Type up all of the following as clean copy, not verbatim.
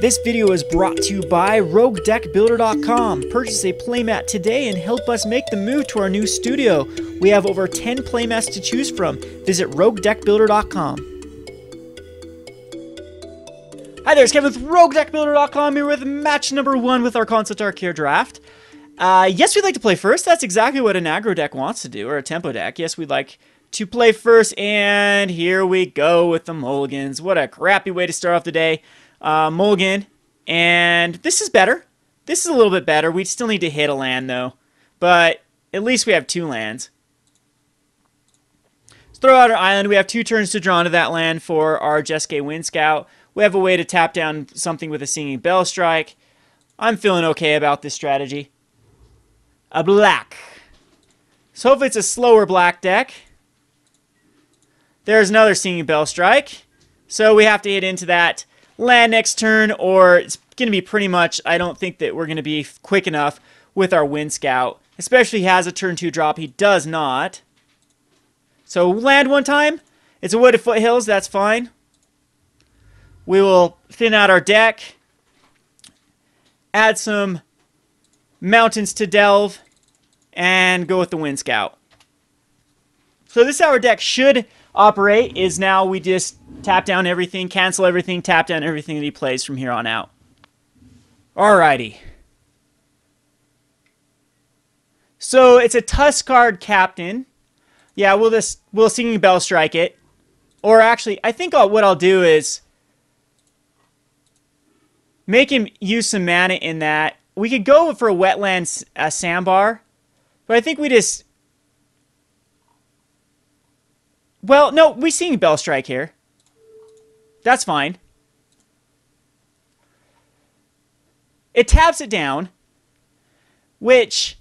This video is brought to you by Roguedeckbuilder.com. Purchase a playmat today and help us make the move to our new studio. We have over 10 playmats to choose from. Visit Roguedeckbuilder.com. Hi there, it's Kevin with Roguedeckbuilder.com here with match number 1 with our console Tarkir draft. Yes, we'd like to play first. That's exactly what an aggro deck wants to do, or a tempo deck. Yes, we'd like to play first, and here we go with the mulligans. What a crappy way to start off the day. Mulligan, and this is better. This is a little bit better. We still need to hit a land, though, but at least we have 2 lands. Let's throw out our island. We have 2 turns to draw into that land for our Jeskai Wind Scout. We have a way to tap down something with a Singing Bell Strike. I'm feeling okay about this strategy. A black. So hopefully it's a slower black deck. There's another Singing Bell Strike. So we have to hit into that land next turn, or it's going to be pretty much, I don't think that we're going to be quick enough with our Wind Scout. Especially he has a turn 2 drop. He does not. So land one time. It's a Wooded Foothills. That's fine. We will thin out our deck. Add some mountains to delve. And go with the Wind Scout. So this is how our deck should operate, is now we just tap down everything, cancel everything, tap down everything that he plays from here on out. Alrighty. So it's a Tuskard Captain. Yeah, we'll Singing Bell Strike it. Or actually, I think what I'll do is make him use some mana in that. We could go for a Wetland Sandbar, but I think we just... Well, no, we Singing Bell Strike here. That's fine. It taps it down, which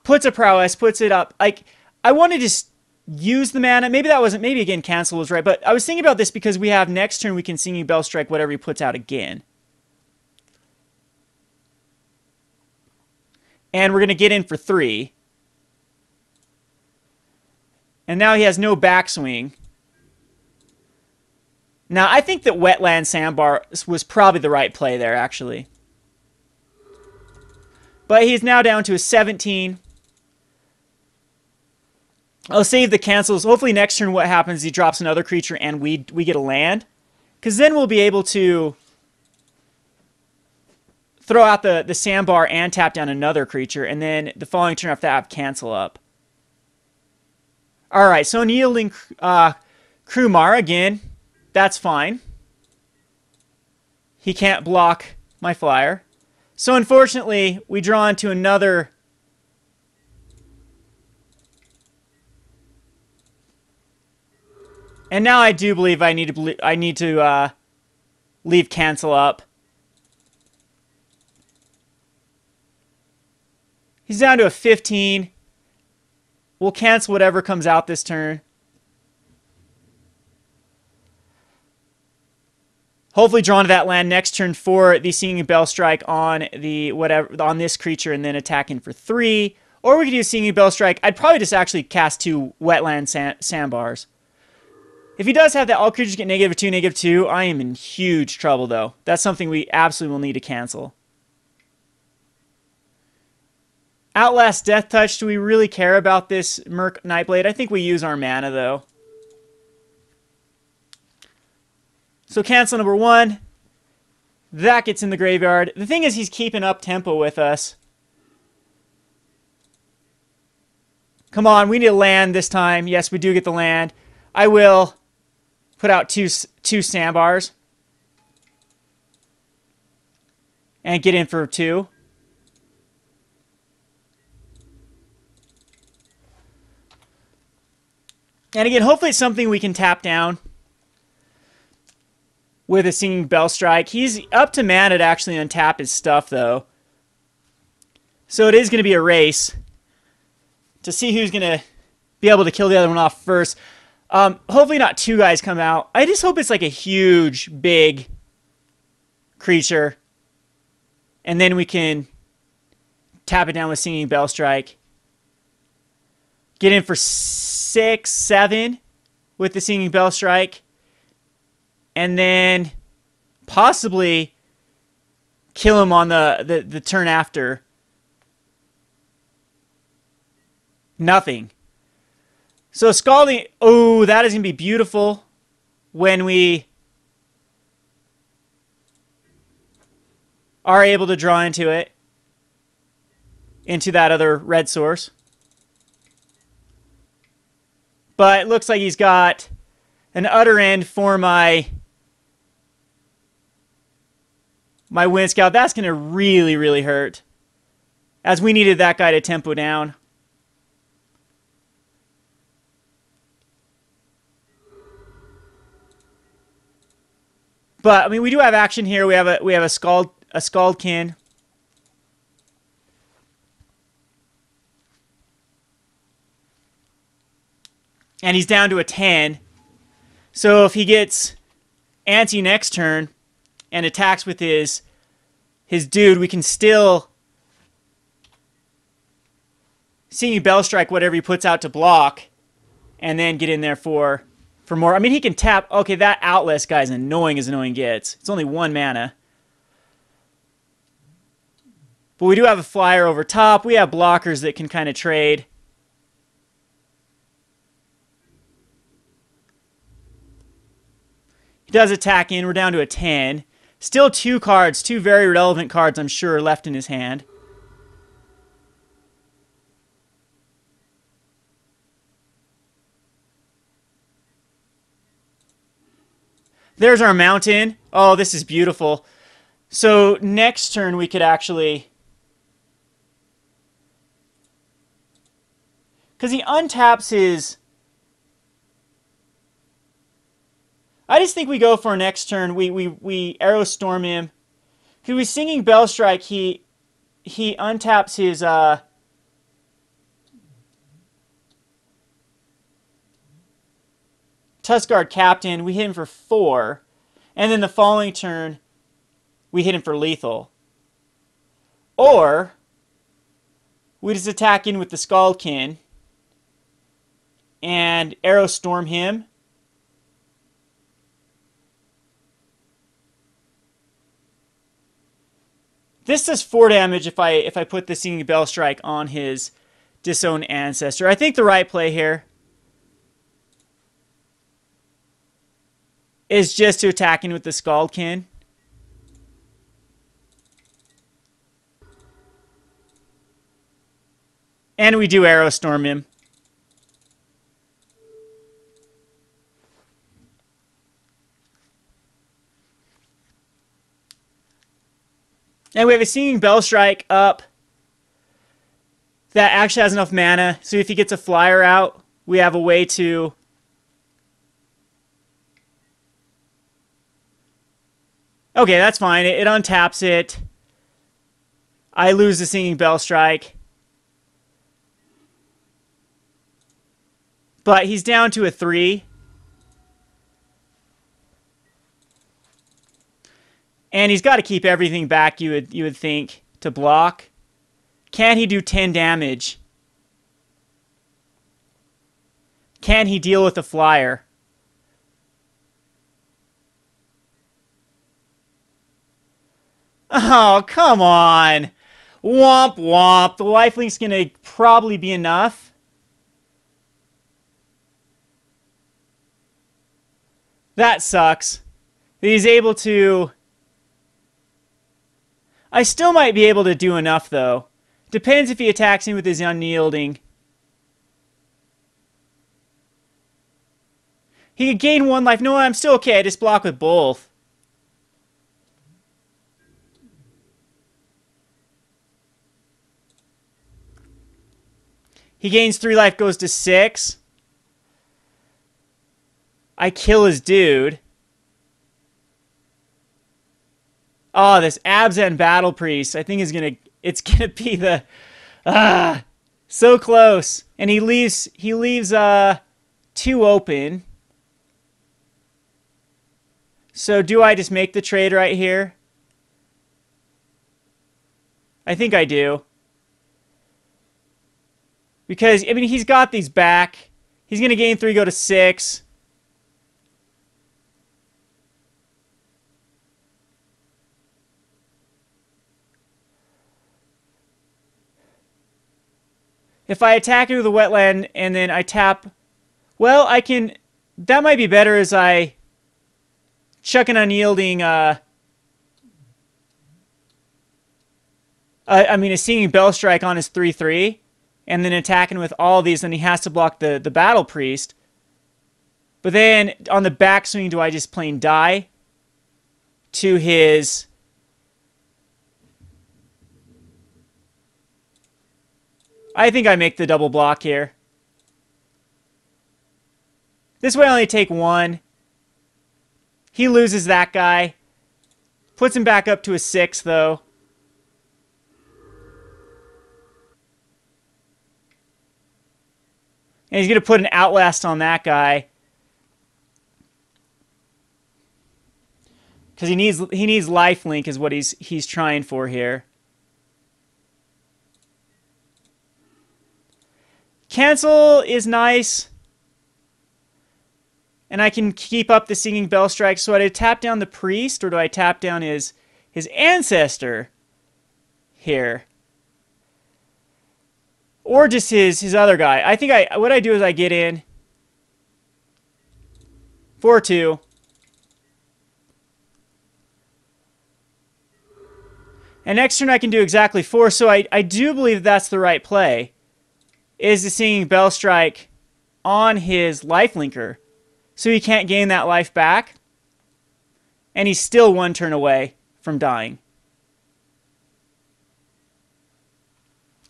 puts a prowess, puts it up. Like, I want to just use the mana. Maybe that wasn't, maybe again, cancel was right, but I was thinking about this because we have next turn we can Singing Bell Strike whatever he puts out again. And we're going to get in for 3. And now he has no backswing. Now, I think that Wetland Sandbar was probably the right play there, actually. But he's now down to a 17. I'll save the cancels. Hopefully next turn what happens, he drops another creature and we get a land. Because then we'll be able to throw out the Sandbar and tap down another creature. And then the following turn after that, have cancel up. Alright, so unyielding Krumar again. That's fine. He can't block my flyer. So unfortunately, we draw into another... And now I do believe I need to leave cancel up. He's down to a 15. We'll cancel whatever comes out this turn. Hopefully draw into that land next turn for the Singing Bell Strike on the on this creature and then attacking for 3. Or we could do Singing Bell Strike. I'd probably just actually cast 2 Wetland Sandbars. If he does have that, all creatures get -2, -2. I am in huge trouble though. That's something we absolutely will need to cancel. Outlast Death Touch. Do we really care about this Merc Nightblade? I think we use our mana, though. So cancel number 1. That gets in the graveyard. The thing is, he's keeping up tempo with us. Come on, we need a land this time. Yes, we do get the land. I will put out two Sandbars. And get in for 2. And again, hopefully it's something we can tap down with a Singing Bell Strike. He's up to mana to actually untap his stuff, though. So it is going to be a race to see who's going to be able to kill the other one off first. Hopefully not 2 guys come out. I just hope it's like a huge, big creature. And then we can tap it down with Singing Bell Strike. Get in for 6, 7 with the Singing Bell Strike. And then possibly kill him on the turn after. Nothing. So Scalding, oh, that is going to be beautiful when we are able to draw into it, into that other red source. But it looks like he's got an utter end for my Wind Scout. That's going to really, really hurt, as we needed that guy to tempo down. But I mean, we do have action here. We have a Scaldkin. And he's down to a 10. So if he gets anti next turn and attacks with his dude, we can still Singing Bell Strike whatever he puts out to block, and then get in there for more. I mean, he can tap. Okay, that Outlast guy's annoying as annoying gets. It's only 1 mana. But we do have a flyer over top. We have blockers that can kind of trade. He does attack in. We're down to a 10. Still 2 cards, 2 very relevant cards, I'm sure, left in his hand. There's our mountain. Oh, this is beautiful. So next turn we could actually... because he untaps his... I just think we go for next turn. We Arrow Storm him. Because we Singing Bell Strike, he untaps his... Tuskguard Captain. We hit him for 4. And then the following turn, we hit him for lethal. Or we just attack in with the Scaldkin and Arrow Storm him. This does 4 damage if I put the Singing Bell Strike on his Disowned Ancestor. I think the right play here is just to attack in with the Scaldkin. And we do Arrow Storm him. And we have a Singing Bell Strike up that actually has enough mana. So if he gets a flyer out, we have a way to... okay, that's fine. It untaps it. I lose the Singing Bell Strike. But he's down to a 3. And he's got to keep everything back, you would think, to block. Can he do 10 damage? Can he deal with a flyer? Oh, come on. Womp womp. The Lifelink's going to probably be enough. That sucks. He's able to... I still might be able to do enough, though. Depends if he attacks me with his Unyielding. He could gain 1 life. No, I'm still okay. I just block with both. He gains 3 life, goes to 6. I kill his dude. Oh, this Abzan Battle Priest, I think it's gonna be the so close. And he leaves 2 open. So do I just make the trade right here? I think I do. Because I mean he's got these back. He's gonna gain 3, go to 6. If I attack it with a wetland and then I tap, well, I can, that might be better as I chuck an unyielding, I mean a Singing Bell Strike on his 3/3, and then attacking with all these, then he has to block the Battle Priest. But then on the backswing, do I just plain die to his... I think I make the double block here. This way I only take one. He loses that guy. Puts him back up to a 6, though. And he's going to put an Outlast on that guy. Because he needs lifelink is what he's trying for here. Cancel is nice. And I can keep up the Singing Bell Strike. So do I tap down the priest, or do I tap down his ancestor here? Or just his other guy. I think what I do is I get in 4/2. And next turn I can do exactly 4. So I do believe that's the right play. Is the Singing Bell Strike on his lifelinker. So he can't gain that life back. And he's still 1 turn away from dying.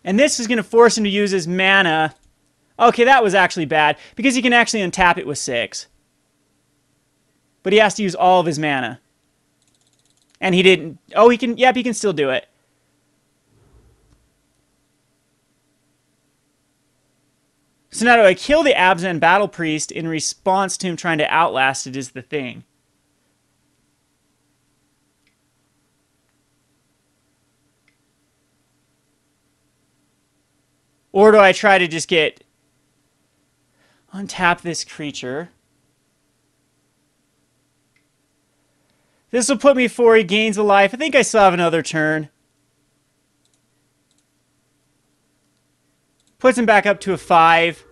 And this is going to force him to use his mana. Okay, that was actually bad. Because he can actually untap it with 6. But he has to use all of his mana. And he didn't. Oh, he can. Yep, he can still do it. So now do I kill the Abzan Battle Priest in response to him trying to outlast it is the thing. Or do I try to just untap this creature? This will put me 4. He gains a life. I think I still have another turn. Puts him back up to a 5.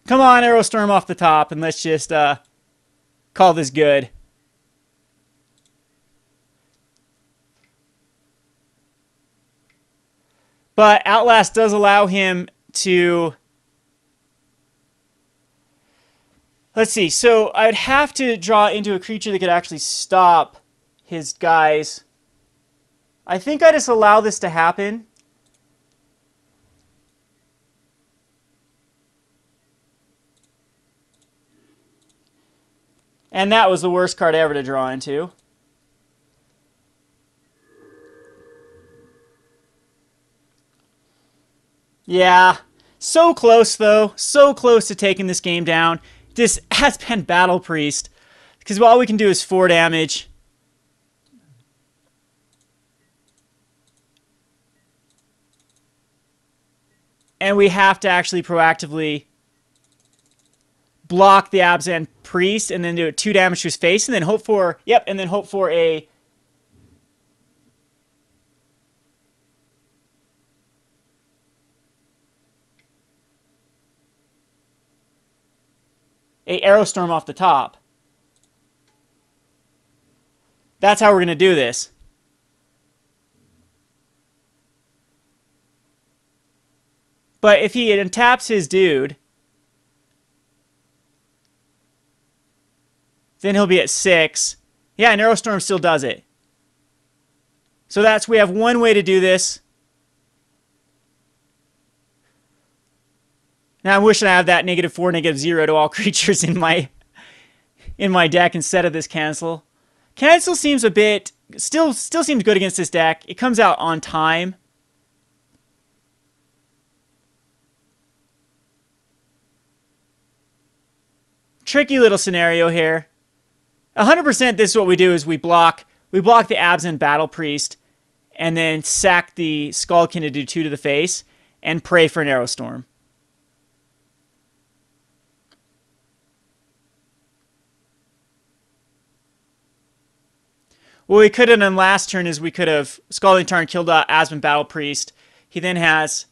Come on, Arrow Storm off the top, and let's just call this good. But Outlast does allow him to... Let's see. So I'd have to draw into a creature that could actually stop his guys. I think I just allow this to happen. And that was the worst card ever to draw into. Yeah. So close, though. So close to taking this game down. This Azpan Battle Priest. Because all we can do is 4 damage. And we have to actually proactively block the Abzan Priest and then do 2 damage to his face and then hope for, yep, and then hope for a Arrow Storm off the top. That's how we're going to do this. But if he untaps his dude, then he'll be at 6. Yeah, and Arrow Storm still does it. So we have one way to do this. Now I'm wishing I have that -4, -0 to all creatures in my deck instead of this cancel. Cancel seems a bit still seems good against this deck. It comes out on time. Tricky little scenario here. 100% this is what we do is we block the Abzan Battle Priest and then sack the Skullkin to do 2 to the face and pray for an Arrow Storm. What we could have done last turn is we could have Scalding Tarn killed Abzan Battle Priest, He then has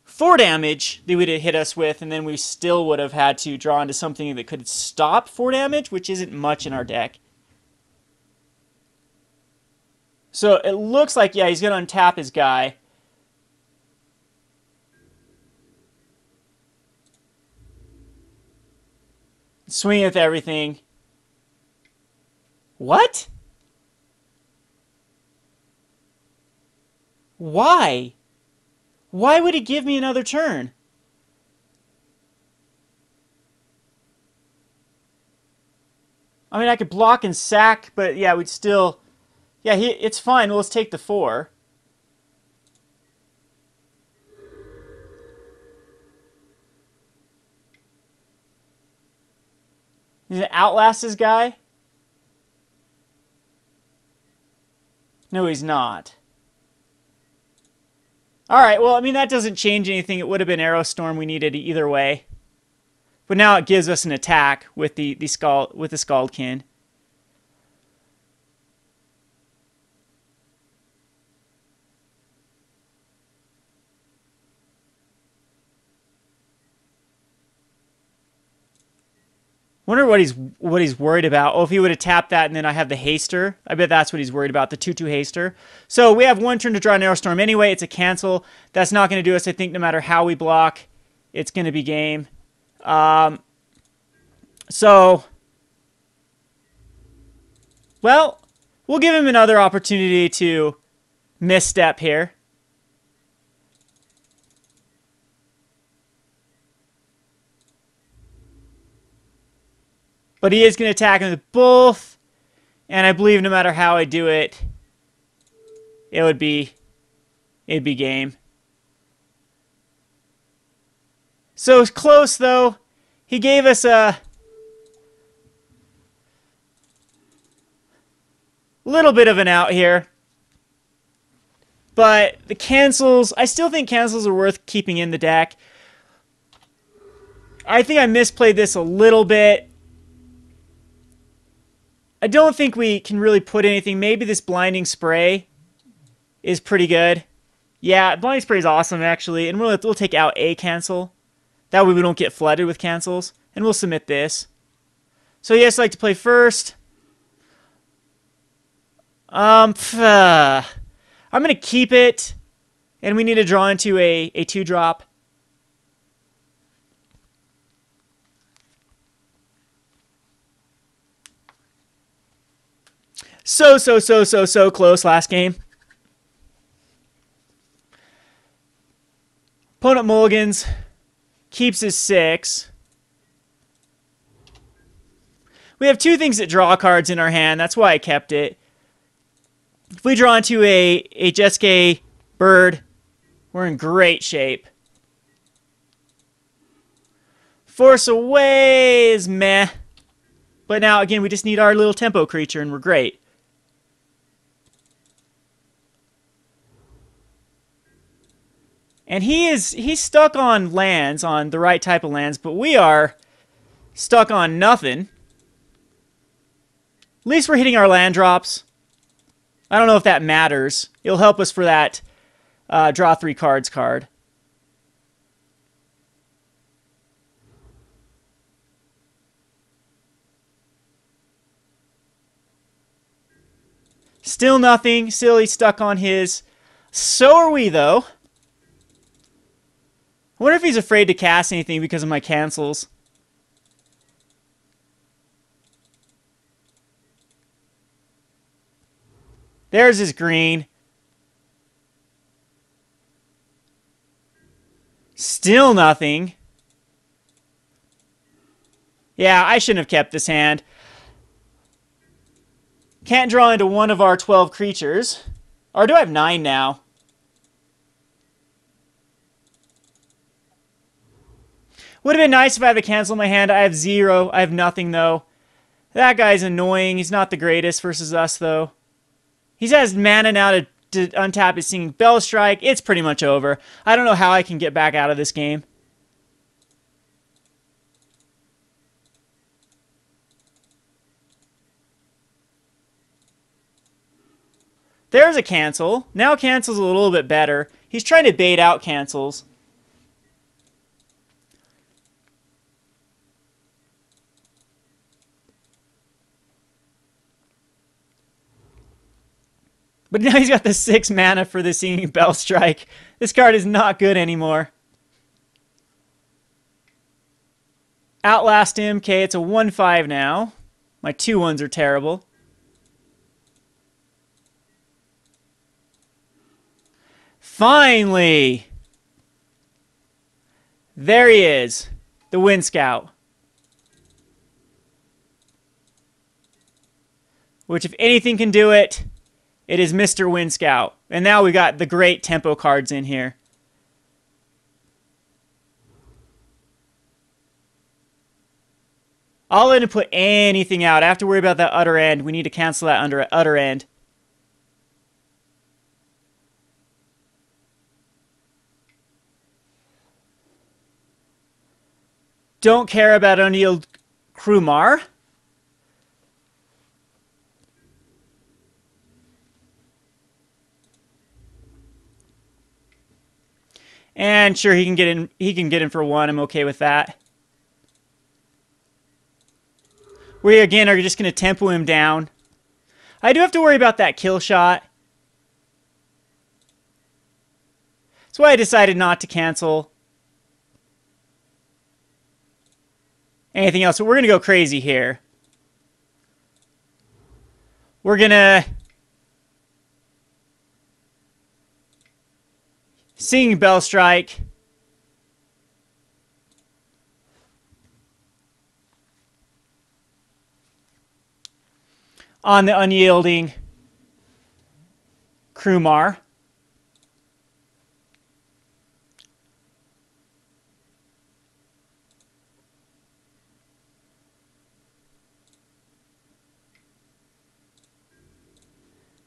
4 damage that would have hit us with, and then we still would have had to draw into something that could stop 4 damage, which isn't much in our deck. So it looks like, yeah, he's going to untap his guy. Swing with everything. What? Why? Why would it give me another turn? I mean, I could block and sack, but yeah, we'd still... Yeah, it's fine. Well, let's take the 4. Is it outlast this guy? No, he's not. Alright, well, I mean, that doesn't change anything. It would have been Arrow Storm we needed either way. But now it gives us an attack with the Scaldkin. Wonder what he's worried about. Oh, if he would have tapped that and then I have the Haster. I bet that's what he's worried about, the 2/2 Haster. So we have 1 turn to draw an Arrow Storm anyway. It's a cancel. That's not going to do us, I think, no matter how we block. It's going to be game. So, well, we'll give him another opportunity to misstep here. But he is going to attack him with both. And I believe no matter how I do it, it'd be game. So it's close, though. He gave us a little bit of an out here. But the cancels, I still think cancels are worth keeping in the deck. I think I misplayed this a little bit. I don't think we can really put anything. Maybe this Blinding Spray is pretty good. Yeah, Blinding Spray is awesome, actually. And we'll take out a cancel. That way we don't get flooded with cancels. And we'll submit this. So yes, I'd like to play first. I'm going to keep it. And we need to draw into a 2-drop. So close last game. Opponent mulligans. Keeps his 6. We have 2 things that draw cards in our hand. That's why I kept it. If we draw into a Jeskai bird, we're in great shape. Force Away is meh. But now, again, we just need our little tempo creature, and we're great. And he's stuck on lands, on the right type of lands, but we are stuck on nothing. At least we're hitting our land drops. I don't know if that matters. It'll help us for that draw 3 cards card. Still nothing. Still he's stuck on his. So are we, though. I wonder if he's afraid to cast anything because of my cancels. There's his green. Still nothing. Yeah, I shouldn't have kept this hand. Can't draw into one of our 12 creatures. Or do I have 9 now? Would have been nice if I had the cancel in my hand. I have 0. I have nothing, though. That guy's annoying. He's not the greatest versus us, though. He has mana now to untap his Singing Bell Strike. It's pretty much over. I don't know how I can get back out of this game. There's a cancel. Now cancel's a little bit better. He's trying to bait out cancels. But now he's got the 6 mana for the Singing Bell Strike. This card is not good anymore. Outlast him. Okay, it's a 1/5 now. My 2/1s are terrible. Finally! There he is. The Wind Scout. Which, if anything can do it, it is Mr. Wind Scout. And now we got the great tempo cards in here. I'll let him put anything out. I have to worry about that Utter End. We need to cancel that under Utter End. Don't care about Unyield Krumar. And sure, he can get in. He can get in for 1. I'm okay with that. We again are just going to tempo him down. I do have to worry about that kill shot. That's why I decided not to cancel anything else. So we're going to go crazy here. We're going to Singing Bell Strike. On the Unyielding Krumar.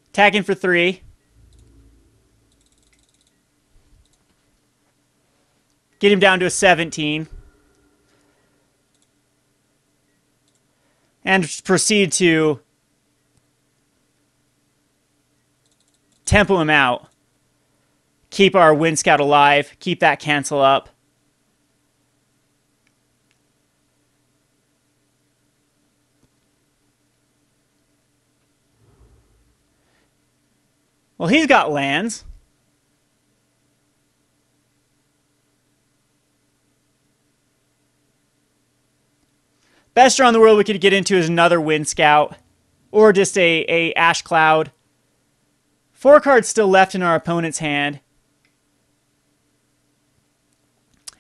Attacking for 3. Get him down to a 17. And proceed to tempo him out. Keep our Wind Scout alive. Keep that cancel up. Well, he's got lands. Best draw in the world we could get into is another Wind Scout. Or just a Ash Cloud. 4 cards still left in our opponent's hand.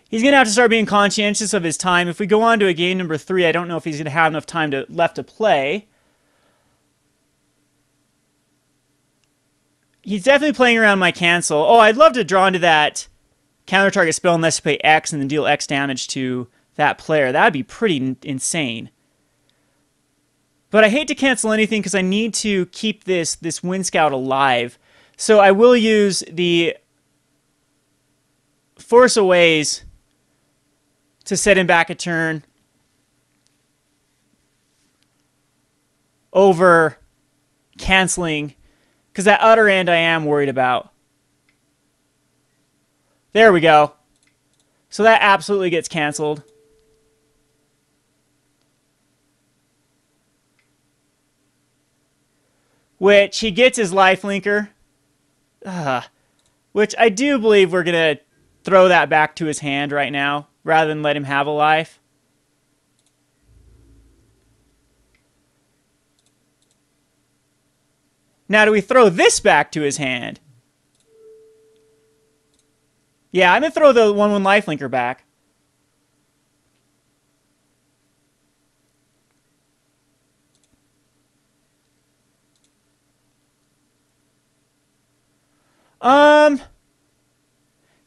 He's going to have to start being conscientious of his time. If we go on to a game number 3, I don't know if he's going to have enough time left to play. He's definitely playing around my cancel. Oh, I'd love to draw into that counter target spell unless you play X and then deal X damage to that player. That would be pretty insane. But I hate to cancel anything because I need to keep this Wind Scout alive. So I will use the Force Aways to set him back a turn over canceling, because that Utter End I am worried about. There we go. So that absolutely gets canceled. Which he gets his lifelinker. Which I do believe we're going to throw that back to his hand right now, rather than let him have a life. Now, do we throw this back to his hand? Yeah, I'm going to throw the 1/1 lifelinker back.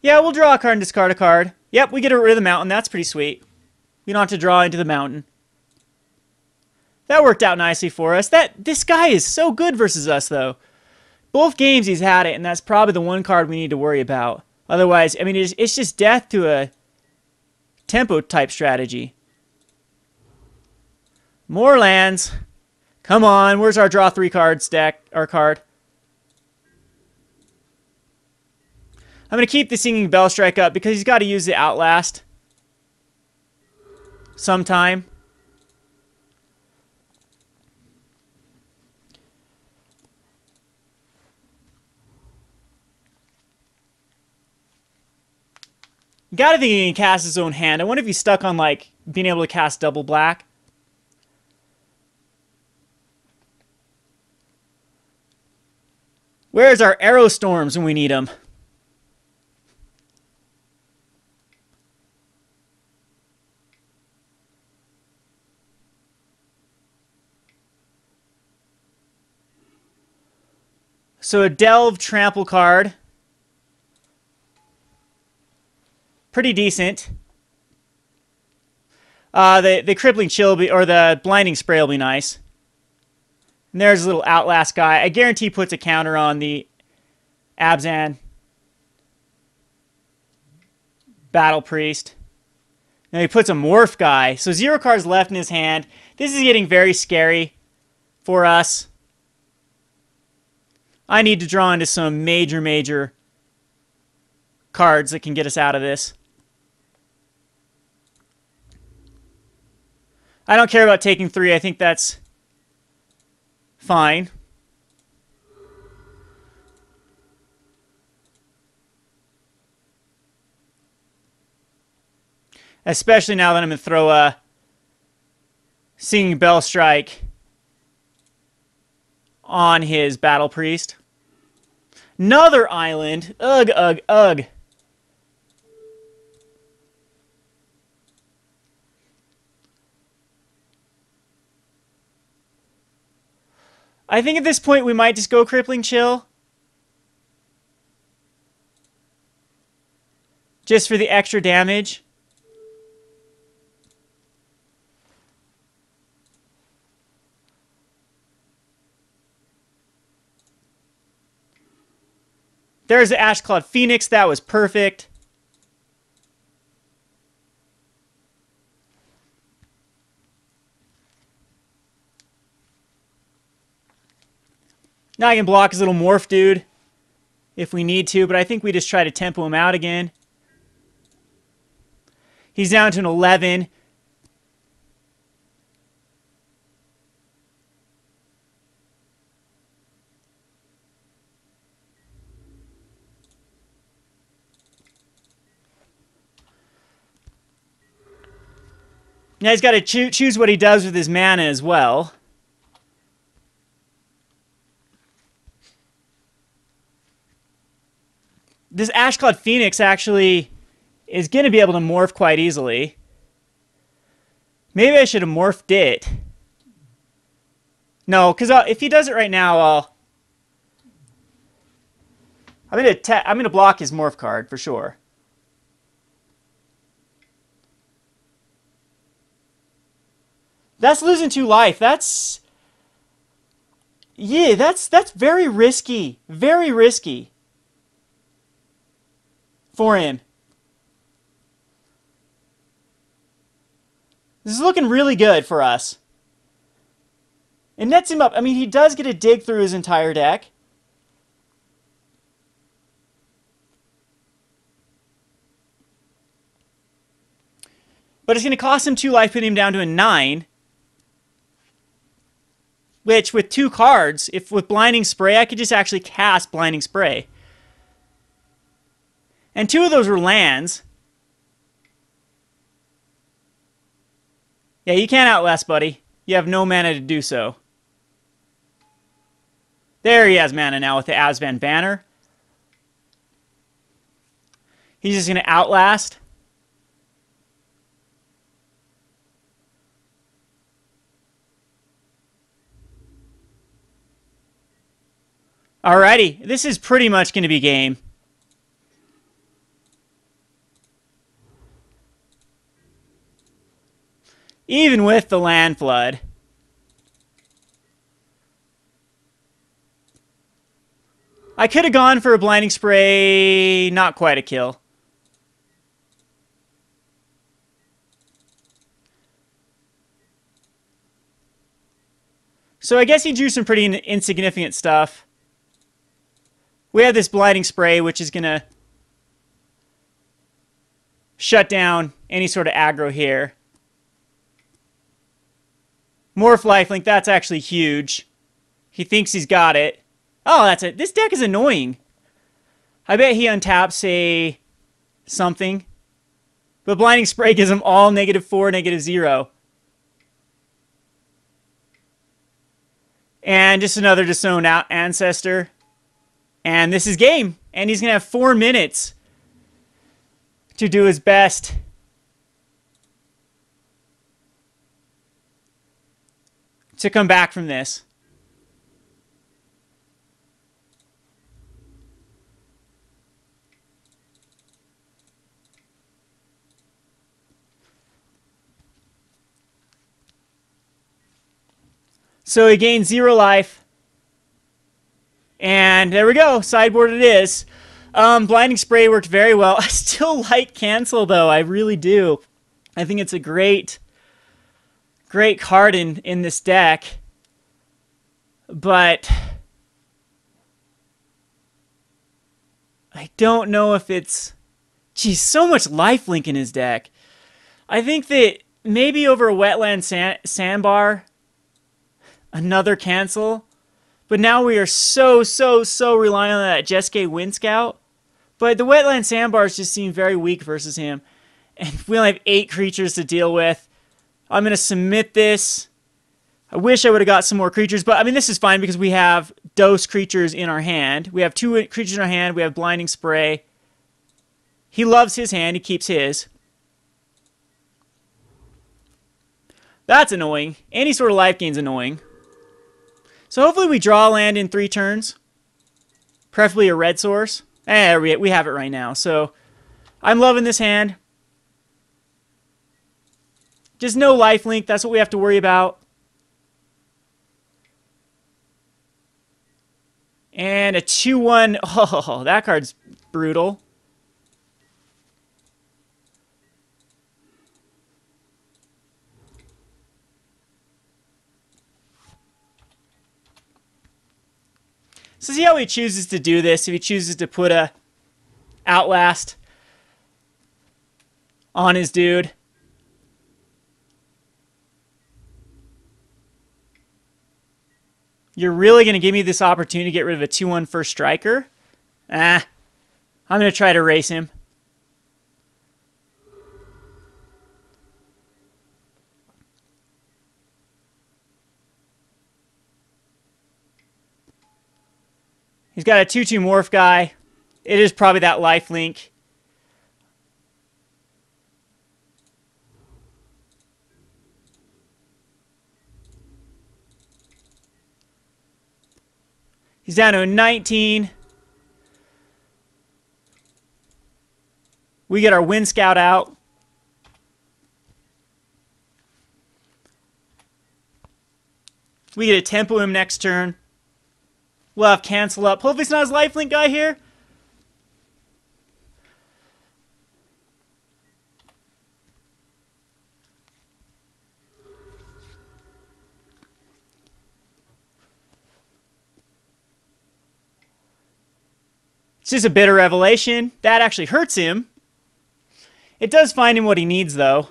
Yeah, we'll draw a card and discard a card. Yep, we get rid of the mountain. That's pretty sweet. We don't have to draw into the mountain. That worked out nicely for us. This guy is so good versus us, though. Both games he's had it, and that's probably the one card we need to worry about. Otherwise, I mean, it's just death to a tempo-type strategy. More lands. Come on, where's our draw 3 cards deck, our card? I'm going to keep the Singing Bell Strike up because he's got to use the Outlast sometime. Gotta think he can cast his own hand. I wonder if he's stuck on, like, being able to cast double black. Where's our Arrow Storms when we need them? So a Delve Trample card. Pretty decent. The Crippling Chill or the Blinding Spray will be nice. And there's a little Outlast guy. I guarantee he puts a counter on the Abzan. Battle Priest. Now he puts a Morph guy. So 0 cards left in his hand. This is getting very scary for us. I need to draw into some major cards that can get us out of this. I don't care about taking 3. I think that's fine. Especially now that I'm going to throw a Singing Bell Strike on his Battle Priest. Another island. Ugh, ugh, ugh. I think at this point we might just go Crippling Chill. Just for the extra damage. There's the Ashclawed Phoenix. That was perfect. Now I can block his little Morph dude if we need to, but I think we just try to tempo him out again. He's down to an 11. Now he's got to choose what he does with his mana as well. This Ashclawed Phoenix actually is going to be able to morph quite easily. Maybe I should have morphed it. No, because if he does it right now, I'm going to block his morph card for sure. That's losing 2 life. That's... Yeah, that's very risky. Very risky. For him. This is looking really good for us. It nets him up. I mean, he does get a dig through his entire deck. But it's going to cost him 2 life, putting him down to a 9. Which, with 2 cards, if with Blinding Spray, I could just actually cast Blinding Spray. And 2 of those were lands. Yeah, you can't Outlast, buddy. You have no mana to do so. There he has mana now with the Abzan Banner. He's just going to Outlast. Alrighty, this is pretty much going to be game. Even with the land flood. I could have gone for a Blinding Spray, not quite a kill. So I guess he drew some pretty insignificant stuff. We have this Blinding Spray, which is going to shut down any sort of aggro here. Morph lifelink, that's actually huge. He thinks he's got it. Oh, that's it. This deck is annoying. I bet he untaps a something. But Blinding Spray gives him all -4, -0. And just another Disowned Ancestor. And this is game. And he's going to have 4 minutes to do his best to come back from this. So he gained 0 life. And there we go. Sideboard it is. Blinding Spray worked very well. I still like Cancel, though. I really do. I think it's a great card in this deck. But I don't know if it's... Geez, so much lifelink in his deck. I think that maybe over a Wetland Sandbar, another Cancel. But now we are so reliant on that Jeskai Wind Scout. But the Wetland Sandbars just seem very weak versus him. And we only have 8 creatures to deal with. I'm going to submit this. I wish I would have got some more creatures. But, I mean, this is fine because we have Dose creatures in our hand. We have 2 creatures in our hand. We have Blinding Spray. He loves his hand. He keeps his. That's annoying. Any sort of life gain's annoying. So hopefully we draw land in 3 turns. Preferably a red source. We have it right now. So I'm loving this hand. Just no lifelink. That's what we have to worry about. And a 2-1. Oh, that card's brutal. So see how he chooses to do this. If he chooses to put a Outlast on his dude. You're really going to give me this opportunity to get rid of a 2-1 first striker? I'm going to try to race him. He's got a 2-2 morph guy. It is probably that lifelink. He's down to a 19. We get our Wind Scout out. We get a tempo him next turn. We'll have Cancel up. Hopefully it's not his lifelink guy here. It's just a bitter revelation. That actually hurts him. It does find him what he needs, though.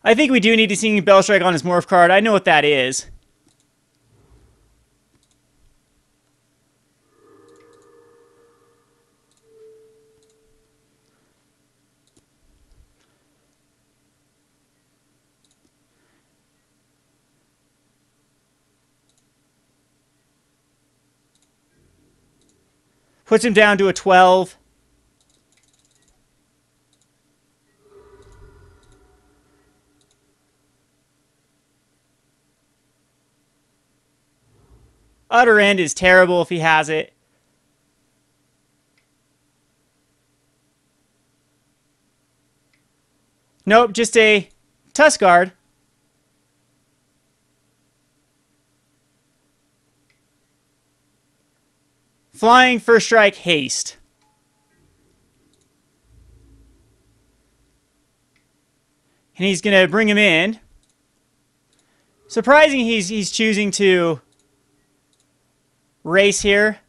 I think we do need to see Bellstrike on his morph card. I know what that is. Puts him down to a 12. Utter End is terrible if he has it. Nope, just a Tuskguard. Flying, first strike, haste. And he's going to bring him in. Surprising he's choosing to race here.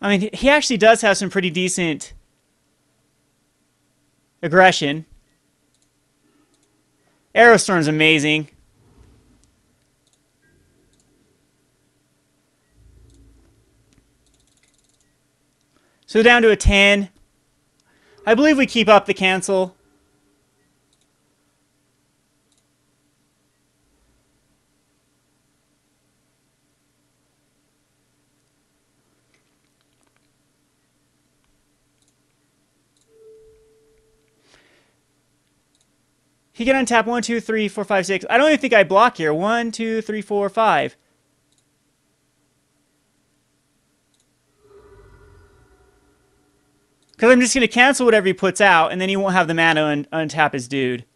I mean, he actually does have some pretty decent aggression. Aerostorm's amazing. So down to a 10. I believe we keep up the cancel. He can untap 1, 2, 3, 4, 5, 6. I don't even think I block here. 1, 2, 3, 4, 5. Because I'm just going to cancel whatever he puts out, and then he won't have the mana and untap his dude.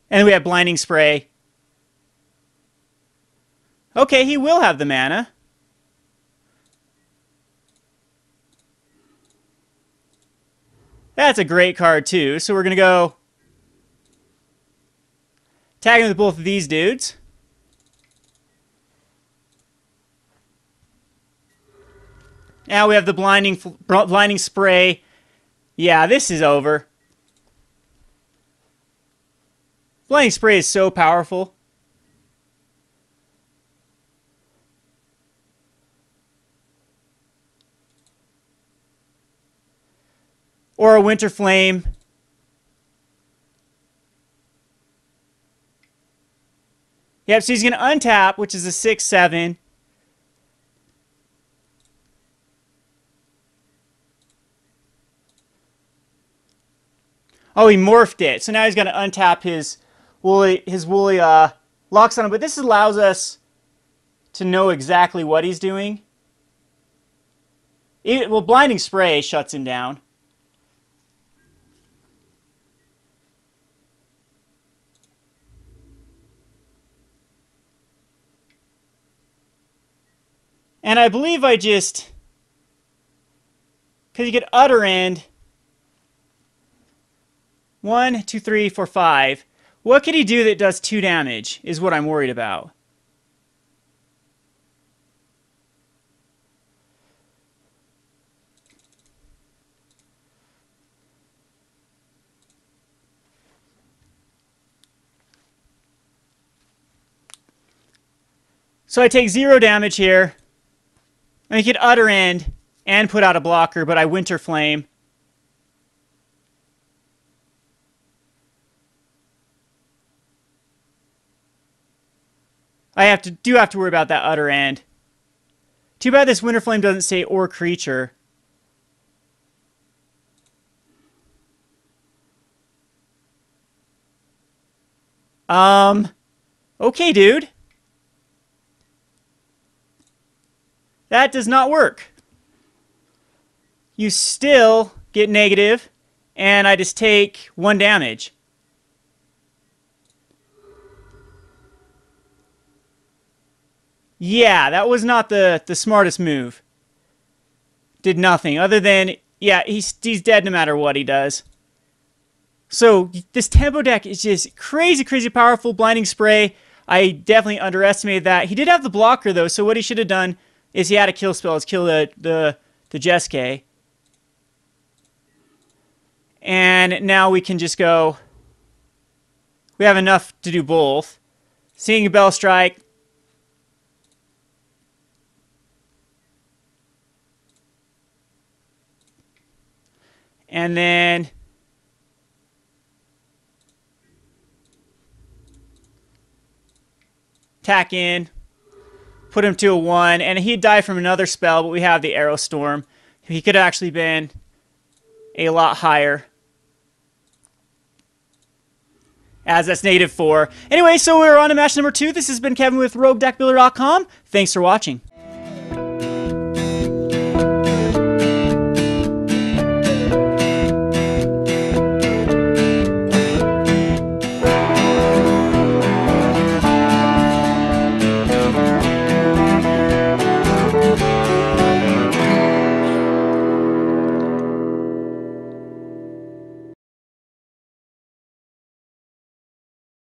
And we have Blinding Spray. Okay, he will have the mana. That's a great card, too. So we're going to go tag him with both of these dudes. Now we have the blinding spray. Yeah, this is over. Blinding spray is so powerful. Or a Winter Flame. Yep, so he's going to untap, which is a 6/7. Oh, he morphed it. So now he's going to untap his woolly locks on him. But this allows us to know exactly what he's doing. Well, Blinding Spray shuts him down. And I believe I just... Because you get Utter End. 1, 2, 3, 4, 5. What could he do that does 2 damage is what I'm worried about. So I take 0 damage here. I could Utter End and put out a blocker, but I Winter Flame. I do have to worry about that Utter End. Too bad this Winter Flame doesn't say or creature. Okay, dude. That does not work. You still get negative, and I just take 1 damage. Yeah, that was not the smartest move. Did nothing other than, yeah, he's dead no matter what he does. So this tempo deck is just crazy, crazy powerful. Blinding Spray, I definitely underestimated that. He did have the blocker though, so what he should have done is he had a kill spell. Is kill the Jeske. And now we can just go. We have enough to do both. Seeing a Bell Strike. And then tack in, put him to a 1, and he'd die from another spell, but we have the Arrow Storm. He could have actually been a lot higher, as that's -4. Anyway, so we're on to match number 2. This has been Kevin with Roguedeckbuilder.com. Thanks for watching.